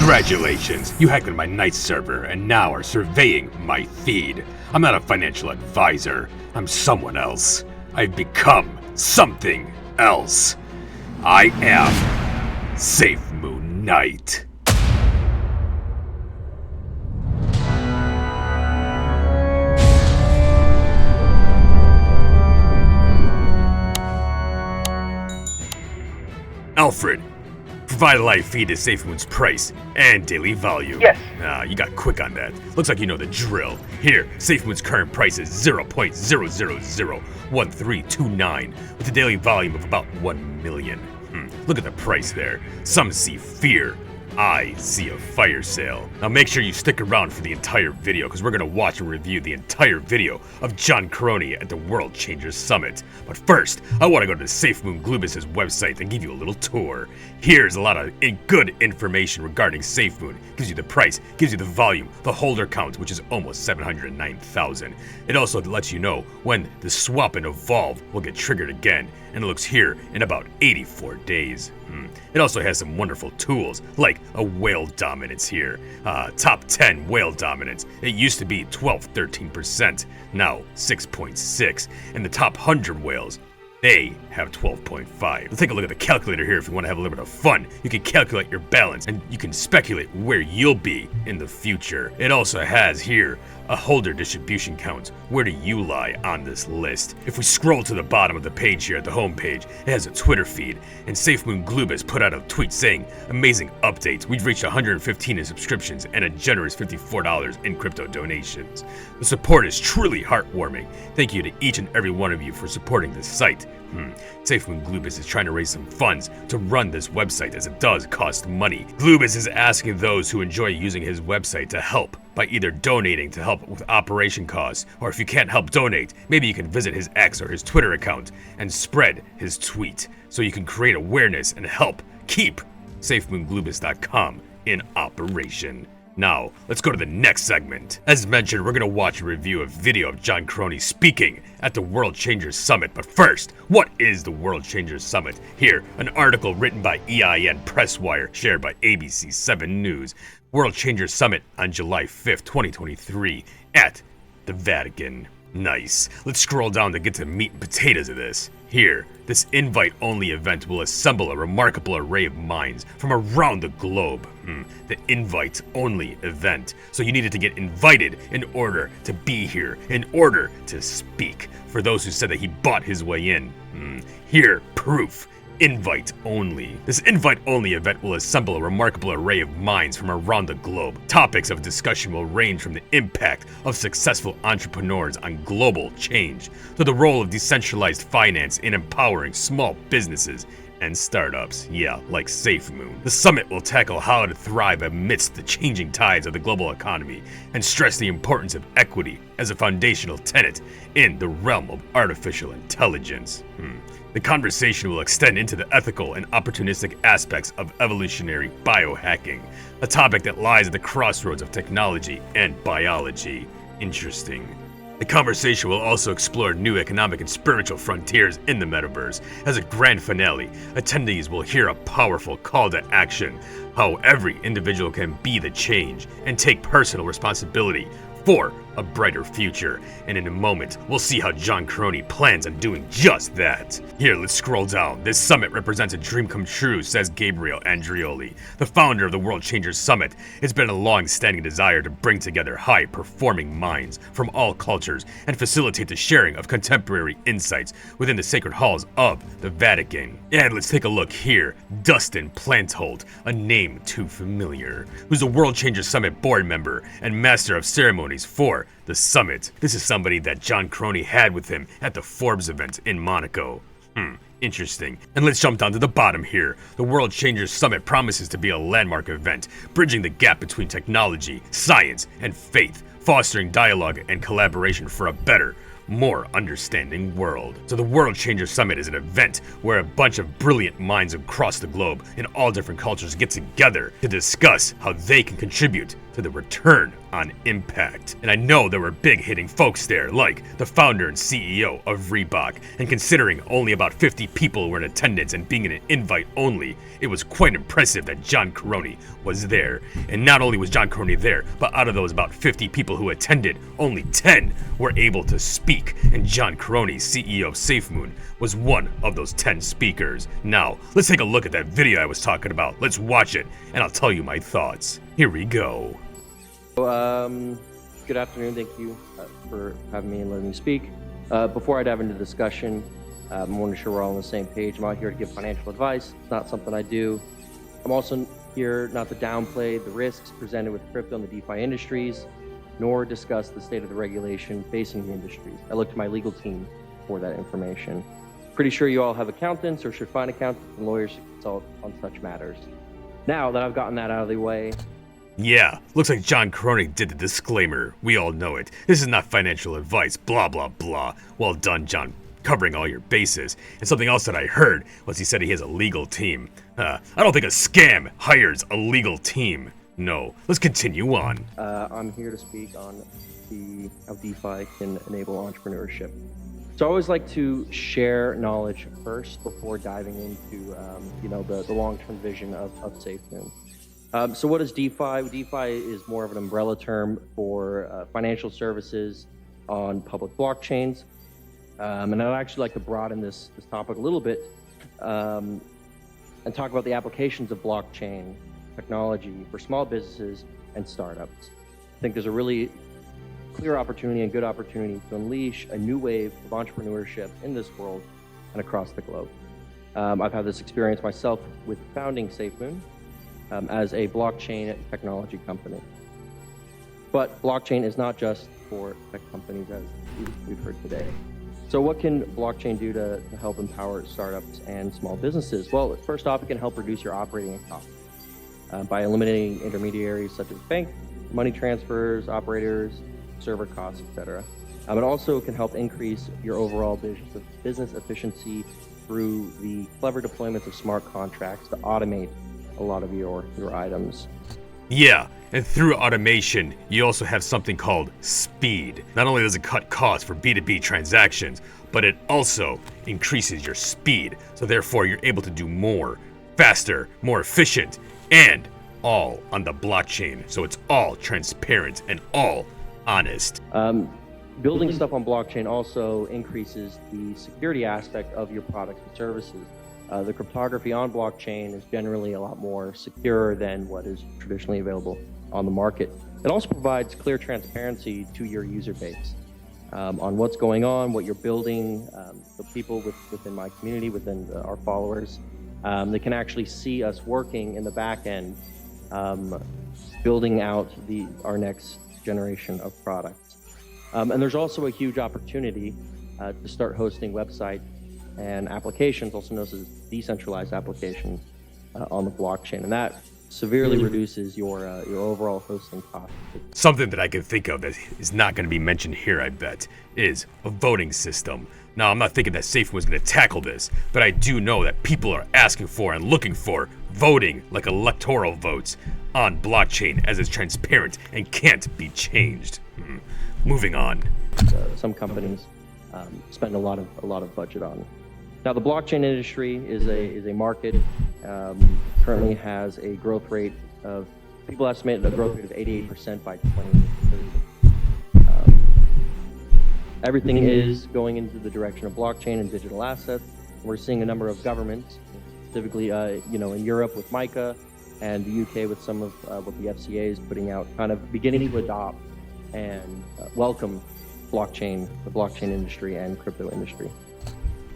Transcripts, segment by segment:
Congratulations, you hacked into my Knight server and now are surveying my feed. I'm not a financial advisor, I'm someone else. I've become something else. I am Safemoon Knight. Alfred, provide a live feed to Safemoon's price and daily volume. Yes. You got quick on that. Looks like you know the drill. Here, Safemoon's current price is 0.0001329 with a daily volume of about 1 million. Look at the price there. Some see fear. I see a fire sale. Now make sure you stick around for the entire video because we're going to watch and review the entire video of John Karony at the World Changers Summit. But first, I want to go to Safemoon Glubus' website and give you a little tour. Here's a lot of good information regarding Safemoon. Gives you the price, gives you the volume, the holder count, which is almost 709,000. It also lets you know when the swap and evolve will get triggered again, and it looks here in about 84 days. It also has some wonderful tools, like a whale dominance here. Top 10 whale dominance. It used to be 12-13%, now 6.6. And the top 100 whales, they have 12.5. Let's take a look at the calculator here if you want to have a little bit of fun. You can calculate your balance and you can speculate where you'll be in the future. It also has here a holder distribution count. Where do you lie on this list? If we scroll to the bottom of the page here at the home page, it has a Twitter feed, and Safemoon Glubus put out a tweet saying, "Amazing updates. We've reached 115 in subscriptions and a generous $54 in crypto donations. The support is truly heartwarming. Thank you to each and every one of you for supporting this site." Safemoon Glubus is trying to raise some funds to run this website as it does cost money. Glubus is asking those who enjoy using his website to help by either donating to help with operation costs, or if you can't help donate, maybe you can visit his X or his Twitter account and spread his tweet so you can create awareness and help keep SafemoonGlubus.com in operation. Now, let's go to the next segment. As mentioned, we're going to watch a review of video of John Karony speaking at the World Changers Summit. But first, what is the World Changers Summit? Here, an article written by EIN Presswire, shared by ABC 7 News. World Changers Summit on July 5th, 2023 at the Vatican. Nice. Let's scroll down to get to meat and potatoes of this. Here, this invite-only event will assemble a remarkable array of minds from around the globe. The invite-only event. So you needed to get invited in order to be here, in order to speak. For those who said that he bought his way in, here, proof. Invite only. This invite only event will assemble a remarkable array of minds from around the globe. Topics of discussion will range from the impact of successful entrepreneurs on global change to the role of decentralized finance in empowering small businesses and startups, like Safemoon. The summit will tackle how to thrive amidst the changing tides of the global economy and stress the importance of equity as a foundational tenet in the realm of artificial intelligence. The conversation will extend into the ethical and opportunistic aspects of evolutionary biohacking, a topic that lies at the crossroads of technology and biology. Interesting. The conversation will also explore new economic and spiritual frontiers in the metaverse. As a grand finale, attendees will hear a powerful call to action, how every individual can be the change and take personal responsibility for a brighter future. And in a moment, we'll see how John Karony plans on doing just that. Here, let's scroll down. This summit represents a dream come true, says Gabriel Andrioli, the founder of the World Changers Summit. It's been a long-standing desire to bring together high-performing minds from all cultures and facilitate the sharing of contemporary insights within the sacred halls of the Vatican. And let's take a look here. Dustin Plantholt, a name too familiar, who's a World Changers Summit board member and master of ceremonies for the summit. This is somebody that John Karony had with him at the Forbes event in Monaco. Interesting. And let's jump down to the bottom here. The World Changers Summit promises to be a landmark event, bridging the gap between technology, science, and faith, fostering dialogue and collaboration for a better, more understanding world. So the World Changers Summit is an event where a bunch of brilliant minds across the globe in all different cultures get together to discuss how they can contribute to the return on impact. And I know there were big hitting folks there, like the founder and CEO of Reebok. And considering only about 50 people were in attendance and being an invite only, it was quite impressive that John Karony was there. And not only was John Karony there, but out of those about 50 people who attended, only 10 were able to speak. And John Karony, CEO of Safemoon, was one of those 10 speakers. Now, let's take a look at that video I was talking about. Let's watch it, and I'll tell you my thoughts. Here we go. Good afternoon. Thank you for having me and letting me speak. Before I dive into discussion, I want to sure we're all on the same page. I'm out here to give financial advice. It's not something I do. I'm also here not to downplay the risks presented with crypto and the DeFi industries, nor discuss the state of the regulation facing the industries. I look to my legal team for that information. Pretty sure you all have accountants or should find accountants and lawyers to consult on such matters. Now that I've gotten that out of the way. Yeah, looks like John Karony did the disclaimer. We all know it. This is not financial advice, blah, blah, blah. Well done, John, covering all your bases. And something else that I heard was he said he has a legal team. I don't think a scam hires a legal team. No, let's continue on. I'm here to speak on how DeFi can enable entrepreneurship. So I always like to share knowledge first before diving into the long-term vision of Safemoon. So what is DeFi? DeFi is more of an umbrella term for financial services on public blockchains. And I'd actually like to broaden this topic a little bit and talk about the applications of blockchain technology for small businesses and startups. I think there's a really clear opportunity and good opportunity to unleash a new wave of entrepreneurship in this world and across the globe. I've had this experience myself with founding Safemoon as a blockchain technology company. But blockchain is not just for tech companies, as we've heard today. So what can blockchain do to help empower startups and small businesses? Well, first off, it can help reduce your operating costs by eliminating intermediaries such as bank, money transfers, operators, server costs, etc. It also can help increase your overall business efficiency through the clever deployments of smart contracts to automate a lot of your items. Yeah, and through automation, you also have something called speed. Not only does it cut costs for B2B transactions, but it also increases your speed. So therefore, you're able to do more, faster, more efficient, and all on the blockchain. So it's all transparent and all honest. Building stuff on blockchain also increases the security aspect of your products and services. The cryptography on blockchain is generally a lot more secure than what is traditionally available on the market. It also provides clear transparency to your user base on what's going on, what you're building. The people within my community, within our followers, they can actually see us working in the back end, building out our next generation of products. And there's also a huge opportunity to start hosting websites and applications, also known as decentralized applications, on the blockchain, and that severely reduces your overall hosting costs. Something that I can think of that is not going to be mentioned here, I bet, is a voting system. Now, I'm not thinking that Safemoon was going to tackle this, but I do know that people are asking for and looking for voting like electoral votes on blockchain, as it's transparent and can't be changed. Moving on. Some companies spend a lot of budget on. Now, the blockchain industry is a market currently has a growth rate of, people estimate a growth rate of 88% by 2030. Everything is going into the direction of blockchain and digital assets. We're seeing a number of governments, specifically in Europe with MiCA, and the UK with some of what the FCA is putting out, kind of beginning to adopt and welcome the blockchain industry and crypto industry.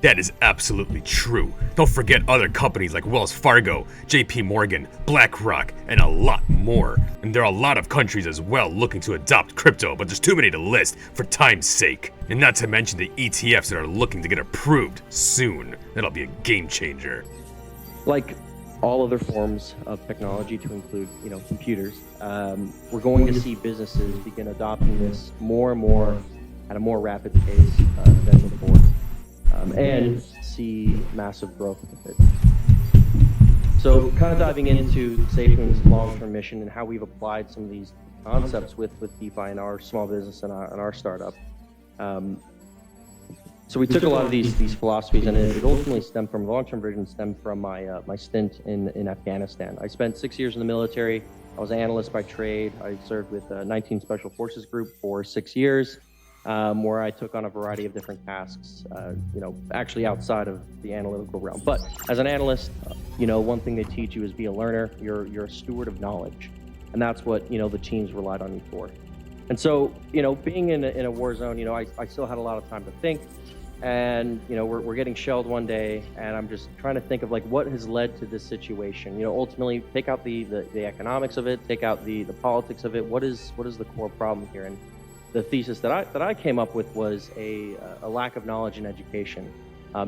That is absolutely true. Don't forget other companies like Wells Fargo, JP Morgan, BlackRock, and a lot more. And there are a lot of countries as well looking to adopt crypto, but there's too many to list for time's sake. And not to mention the ETFs that are looking to get approved soon. That'll be a game changer. Like all other forms of technology, to include computers, we're going to see businesses begin adopting this more and more at a more rapid pace than before. And see massive growth with it. So kind of diving into Safemoon's long-term mission and how we've applied some of these concepts with DeFi and our small business and our startup. So we took a lot of these philosophies, and it ultimately stemmed from, the long-term vision stemmed from my my stint in Afghanistan. I spent 6 years in the military. I was an analyst by trade. I served with 19 Special Forces Group for 6 years, where I took on a variety of different tasks, actually outside of the analytical realm. But as an analyst, one thing they teach you is be a learner. You're a steward of knowledge, and that's what the teams relied on you for. And so, being in a war zone, I still had a lot of time to think. And we're getting shelled one day, and I'm just trying to think of like what has led to this situation. Ultimately, take out the economics of it, take out the politics of it. What is the core problem here? And the thesis that I came up with was a lack of knowledge and education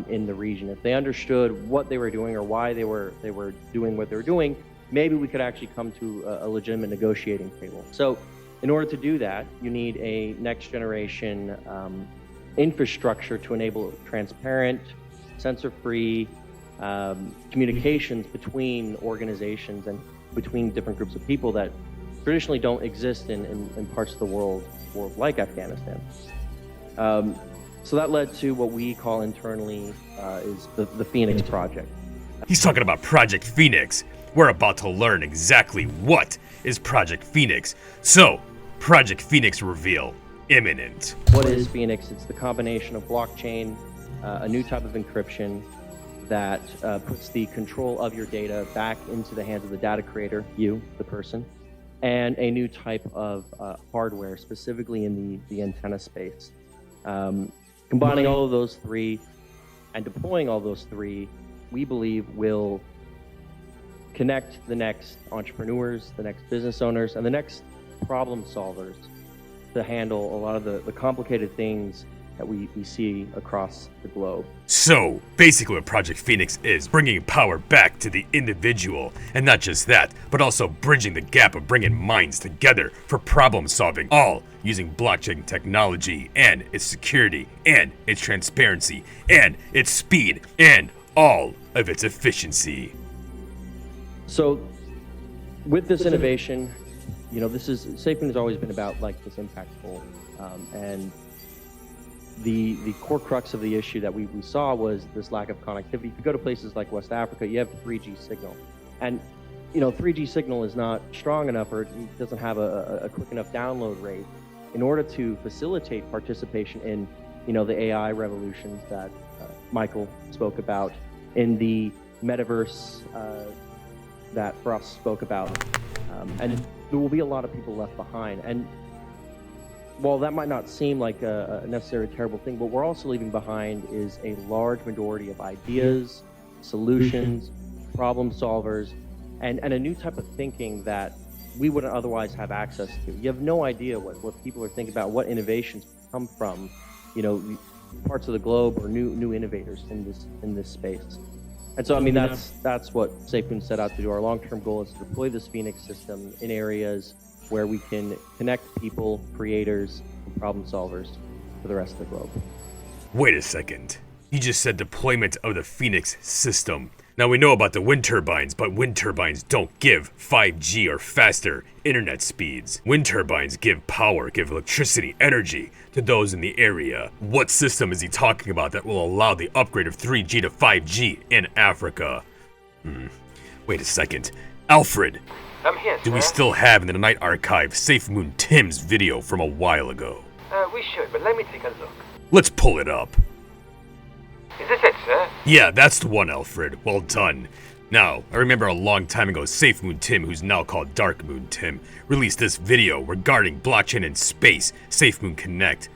in the region. If they understood what they were doing or why they were doing what they were doing, maybe we could actually come to a legitimate negotiating table. So, in order to do that, you need a next generation infrastructure to enable transparent, censor-free communications between organizations and between different groups of people that traditionally don't exist in parts of the world like Afghanistan. So that led to what we call internally is the Phoenix Project. He's talking about Project Phoenix. We're about to learn exactly what is Project Phoenix. So, Project Phoenix reveal imminent. What is Phoenix? It's the combination of blockchain, a new type of encryption that puts the control of your data back into the hands of the data creator, you, the person, and a new type of hardware, specifically in the antenna space. Combining all of those three and deploying all those three, we believe will connect the next entrepreneurs, the next business owners, and the next problem solvers to handle a lot of the complicated things that we see across the globe. So, basically what Project Phoenix is, bringing power back to the individual, and not just that, but also bridging the gap of bringing minds together for problem solving, all using blockchain technology and its security and its transparency and its speed and all of its efficiency. So, with this innovation, Safemoon has always been about like this impactful, and the core crux of the issue that we saw was this lack of connectivity. If you go to places like West Africa, you have 3G signal, and 3G signal is not strong enough, or it doesn't have a quick enough download rate in order to facilitate participation in the AI revolutions that Michael spoke about, in the metaverse that Frost spoke about, and there will be a lot of people left behind. And while that might not seem like a necessarily terrible thing, what we're also leaving behind is a large majority of ideas, solutions, problem solvers, and a new type of thinking that we wouldn't otherwise have access to. You have no idea what people are thinking about, what innovations come from, parts of the globe, or new innovators in this space. And so, that's what Safemoon set out to do. Our long-term goal is to deploy this Phoenix system in areas where we can connect people, creators, and problem solvers to the rest of the globe. Wait a second. You just said deployment of the Phoenix system. Now we know about the wind turbines, but wind turbines don't give 5G or faster internet speeds. Wind turbines give power, give electricity, energy to those in the area. What system is he talking about that will allow the upgrade of 3G to 5G in Africa? Wait a second. Alfred, I'm here, do we still have in the Night Archive Safemoon Tim's video from a while ago? We should, but let me take a look. Let's pull it up. Is this it, sir? Yeah, that's the one, Alfred. Well done. Now, I remember a long time ago, Safemoon Tim, who's now called Darkmoon Tim, released this video regarding blockchain and space, Safemoon Connect.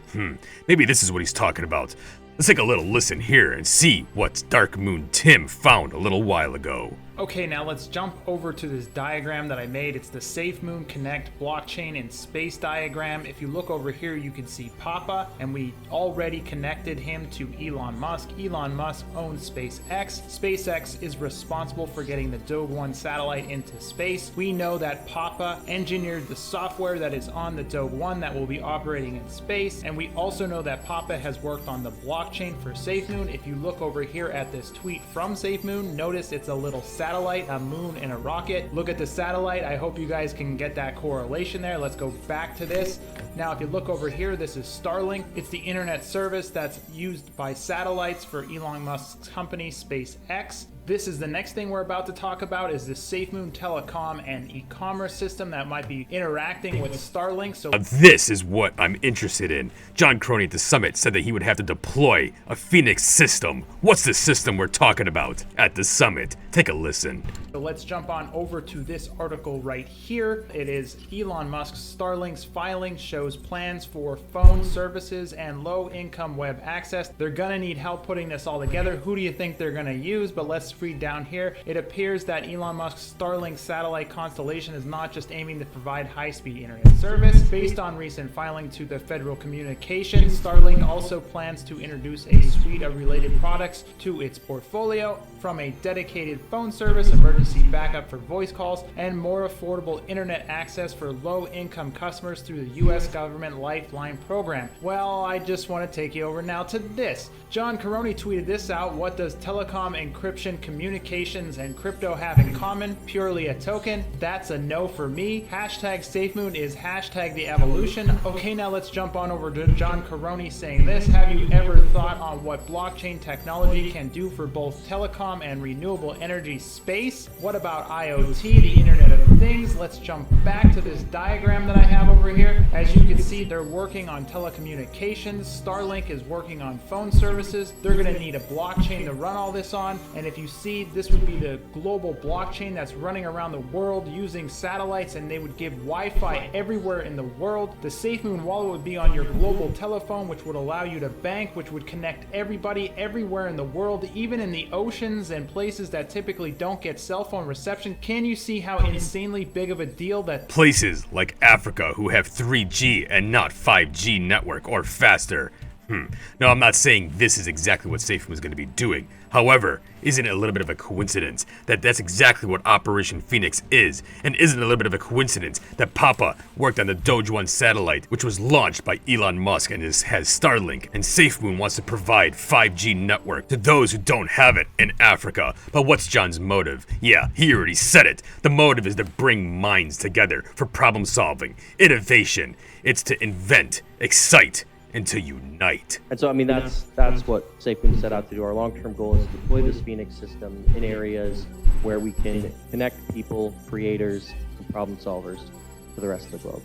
Maybe this is what he's talking about. Let's take a little listen here and see what Darkmoon Tim found a little while ago. Okay, now let's jump over to this diagram that I made. It's the Safemoon Connect blockchain and space diagram. If you look over here, you can see Papa, and we already connected him to Elon Musk. Elon Musk owns SpaceX. SpaceX is responsible for getting the Doge-1 satellite into space. We know that Papa engineered the software that is on the Doge-1 that will be operating in space, and we also know that Papa has worked on the blockchain for Safemoon. If you look over here at this tweet from Safemoon, notice it's a little satellite, a moon, and a rocket. Look at the satellite. I hope you guys can get that correlation there. Let's go back to this. Now, if you look over here, this is Starlink. It's the internet service that's used by satellites for Elon Musk's company, SpaceX. This is the next thing we're about to talk about, is the Safemoon telecom and e-commerce system that might be interacting with Starlink. So this is what I'm interested in. John Karony at the summit said that he would have to deploy a Phoenix system. What's the system we're talking about at the summit? Take a listen. So let's jump on over to this article right here. It is Elon Musk's Starlink's filing shows plans for phone services and low-income web access. They're gonna need help putting this all together. Who do you think they're gonna use? But let's read down here. It appears that Elon Musk's Starlink satellite constellation is not just aiming to provide high-speed internet service. Based on recent filing to the Federal Communications, Starlink also plans to introduce a suite of related products to its portfolio, from a dedicated phone service, emergency backup for voice calls, and more affordable internet access for low-income customers through the U.S. government Lifeline program. Well, I just want to take you over now to this. John Karony tweeted this out. What does telecom, encryption, communications, and crypto have in common? Purely a token? That's a no for me. Hashtag Safemoon is hashtag the evolution. Okay, now let's jump on over to John Karony saying this. Have you ever thought on what blockchain technology can do for both telecom and renewable energy space? What about IoT, the Internet of Things? Let's jump back to this diagram that I have over here. As you can see, they're working on telecommunications. Starlink is working on phone services. They're going to need a blockchain to run all this on. And if you see, this would be the global blockchain that's running around the world using satellites, and they would give Wi-Fi everywhere in the world. The Safemoon wallet would be on your global telephone, which would allow you to bank, which would connect everybody everywhere in the world, even in the oceans and places that typically don't get cell phone reception. Can you see how insanely big of a deal that places like Africa who have 3G and not 5G network or faster? Now, I'm not saying this is exactly what Safemoon is going to be doing. However, isn't it a little bit of a coincidence that that's exactly what Operation Phoenix is? And isn't it a little bit of a coincidence that Papa worked on the Doge 1 satellite, which was launched by Elon Musk and has Starlink, and Safemoon wants to provide 5G network to those who don't have it in Africa? But what's John's motive? Yeah, he already said it. The motive is to bring minds together for problem solving, innovation. It's to invent, excite, and to unite. And so, I mean, that's what Safemoon set out to do. Our long-term goal is to deploy this Phoenix system in areas where we can connect people, creators, and problem solvers to the rest of the globe.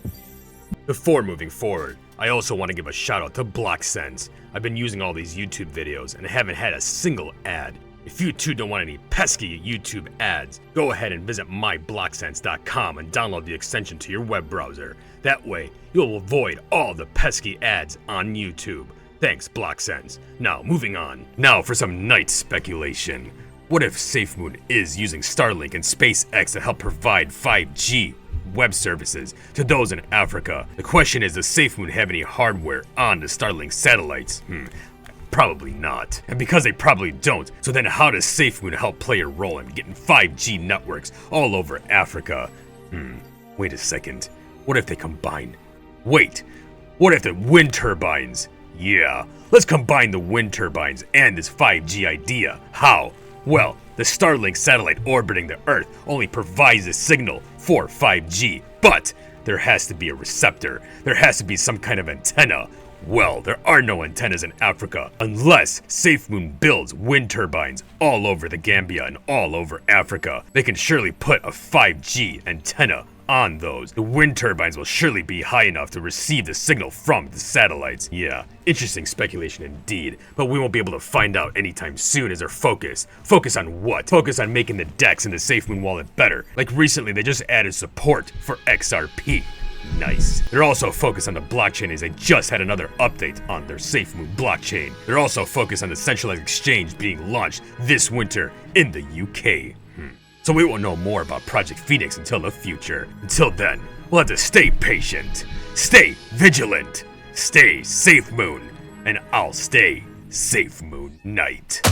Before moving forward, I also want to give a shout out to BLOCKSENSE. I've been using all these YouTube videos and haven't had a single ad. If you too don't want any pesky YouTube ads, go ahead and visit myblocksense.com and download the extension to your web browser. That way, you'll avoid all the pesky ads on YouTube. Thanks, BLOCKSENSE. Now, moving on. Now for some night speculation. What if Safemoon is using Starlink and SpaceX to help provide 5G web services to those in Africa? The question is, does Safemoon have any hardware on the Starlink satellites? Probably not. And because they probably don't, so then how does Safemoon help play a role in getting 5G networks all over Africa? Wait a second. What if they combine? Wait, what if the wind turbines? Yeah, let's combine the wind turbines and this 5G idea. How? Well, the Starlink satellite orbiting the Earth only provides a signal for 5G, but there has to be a receptor. There has to be some kind of antenna. Well, there are no antennas in Africa unless Safemoon builds wind turbines all over the Gambia and all over Africa. They can surely put a 5G antenna on those. The wind turbines will surely be high enough to receive the signal from the satellites. Yeah, interesting speculation indeed, but we won't be able to find out anytime soon as our focus. Focus on what? Focus on making the DEX in the Safemoon wallet better. Like recently, they just added support for XRP. Nice. They're also focused on the blockchain as they just had another update on their Safemoon blockchain. They're also focused on the centralized exchange being launched this winter in the UK. So we won't know more about Project Phoenix until the future. Until then, we'll have to stay patient, stay vigilant, stay Safemoon, and I'll stay Safemoon Knight.